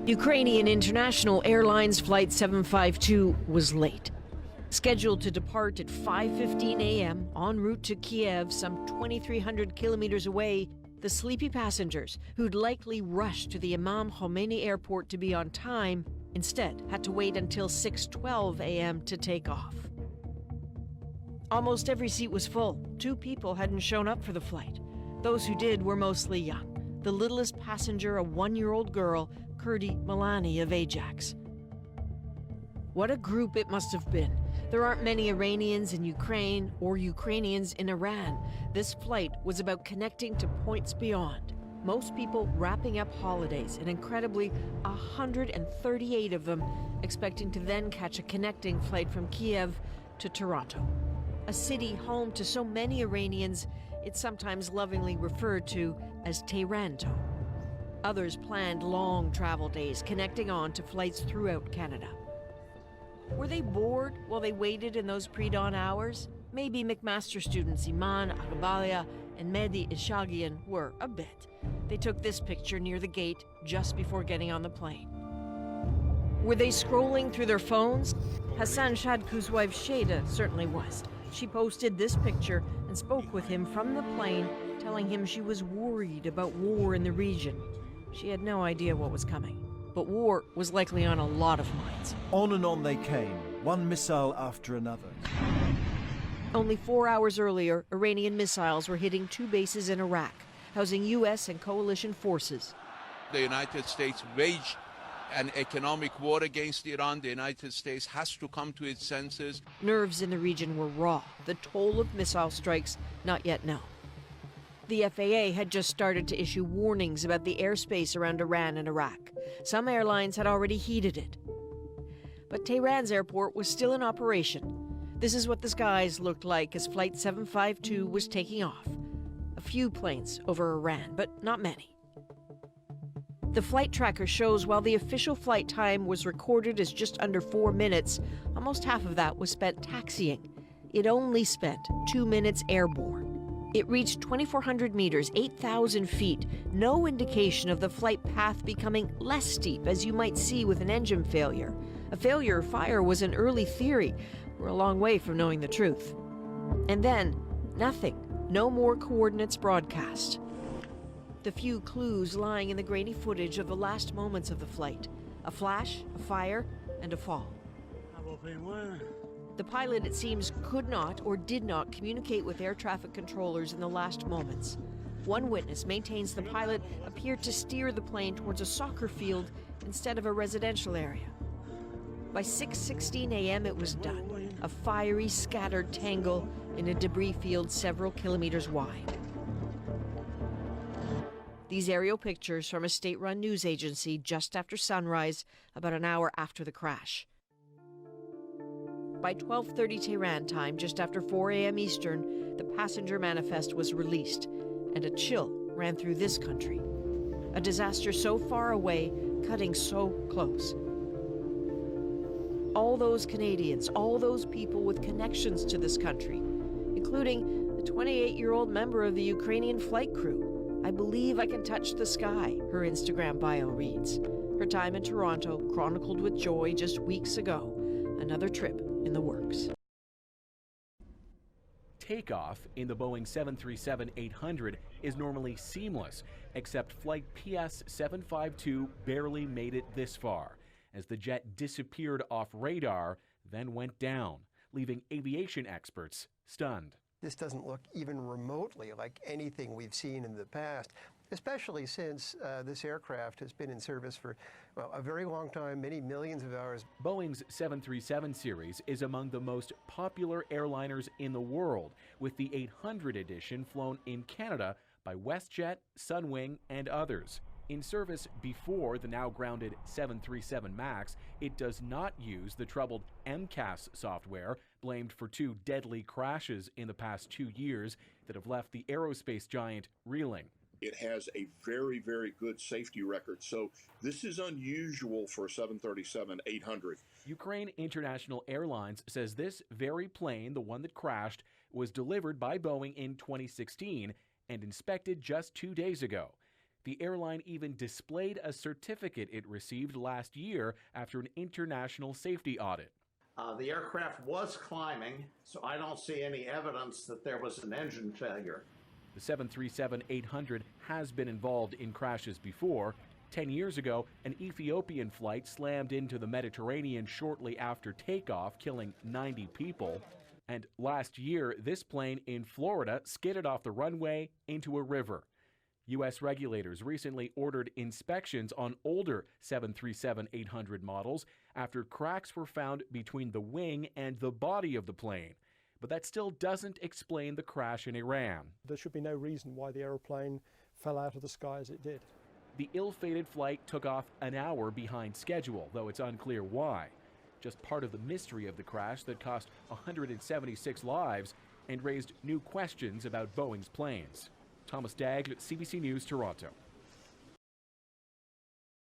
Ukraine International Airlines Flight 752 was late. Scheduled to depart at 5:15 a.m. en route to Kiev, some 2,300 kilometers away, the sleepy passengers, who'd likely rushed to the Imam Khomeini airport to be on time, instead had to wait until 6:12 a.m. to take off. Almost every seat was full. 2 people hadn't shown up for the flight. Those who did were mostly young. The littlest passenger, a 1-year-old girl, Kurdi Milani of Ajax. What a group it must have been. There aren't many Iranians in Ukraine or Ukrainians in Iran. This flight was about connecting to points beyond. Most people wrapping up holidays, and incredibly, 138 of them expecting to then catch a connecting flight from Kiev to Toronto. A city home to so many Iranians, it's sometimes lovingly referred to as Tehran. Others planned long travel days connecting on to flights throughout Canada. Were they bored while they waited in those pre-dawn hours? Maybe McMaster students Iman Agbalia and Mehdi Ishagian were a bit. They took this picture near the gate just before getting on the plane. Were they scrolling through their phones? Hassan Shadku's wife Shada certainly was. She posted this picture and spoke with him from the plane, telling him she was worried about war in the region. She had no idea what was coming, but war was likely on a lot of minds. On and on they came, one missile after another. Only 4 hours earlier, Iranian missiles were hitting 2 bases in Iraq, housing U.S. and coalition forces. The United States waged an economic war against Iran. The United States has to come to its senses. Nerves in the region were raw. The toll of missile strikes, not yet known. The FAA had just started to issue warnings about the airspace around Iran and Iraq. Some airlines had already heeded it. But Tehran's airport was still in operation. This is what the skies looked like as Flight 752 was taking off. A few planes over Iran, but not many. The flight tracker shows while the official flight time was recorded as just under 4 minutes, almost half of that was spent taxiing. It only spent 2 minutes airborne. It reached 2,400 meters, 8,000 feet, no indication of the flight path becoming less steep, as you might see with an engine failure. A failure of fire was an early theory. We're a long way from knowing the truth. And then, nothing. No more coordinates broadcast. The few clues lying in the grainy footage of the last moments of the flight. A flash, a fire, and a fall. The pilot, it seems, could not or did not communicate with air traffic controllers in the last moments. One witness maintains the pilot appeared to steer the plane towards a soccer field instead of a residential area. By 6:16 a.m. it was done, a fiery, scattered tangle in a debris field several kilometers wide. These aerial pictures from a state-run news agency just after sunrise, about an hour after the crash. By 12:30 Tehran time, just after 4 a.m. Eastern, the passenger manifest was released, and a chill ran through this country. A disaster so far away, cutting so close. All those Canadians, all those people with connections to this country, including the 28-year-old member of the Ukrainian flight crew. I believe I can touch the sky, her Instagram bio reads. Her time in Toronto chronicled with joy just weeks ago. Another trip in the works. Takeoff in the Boeing 737-800 is normally seamless, except flight PS 752 barely made it this far, as the jet disappeared off radar, then went down, leaving aviation experts stunned. This doesn't look even remotely like anything we've seen in the past, especially since this aircraft has been in service for, well, a very long time, many millions of hours. Boeing's 737 series is among the most popular airliners in the world, with the 800 edition flown in Canada by WestJet, Sunwing, and others. In service before the now grounded 737 MAX, it does not use the troubled MCAS software, blamed for 2 deadly crashes in the past 2 years that have left the aerospace giant reeling. It has a very, very good safety record, so this is unusual for a 737-800. Ukraine International Airlines says this very plane, the one that crashed, was delivered by Boeing in 2016 and inspected just 2 days ago. The airline even displayed a certificate it received last year after an international safety audit. The aircraft was climbing, so I don't see any evidence that there was an engine failure. The 737-800 has been involved in crashes before. 10 years ago, an Ethiopian flight slammed into the Mediterranean shortly after takeoff, killing 90 people. And last year, this plane in Florida skidded off the runway into a river. U.S. regulators recently ordered inspections on older 737-800 models after cracks were found between the wing and the body of the plane. But that still doesn't explain the crash in Iran. There should be no reason why the aeroplane fell out of the sky as it did. The ill-fated flight took off an hour behind schedule, though it's unclear why. Just part of the mystery of the crash that cost 176 lives and raised new questions about Boeing's planes. Thomas Dagg, CBC News, Toronto.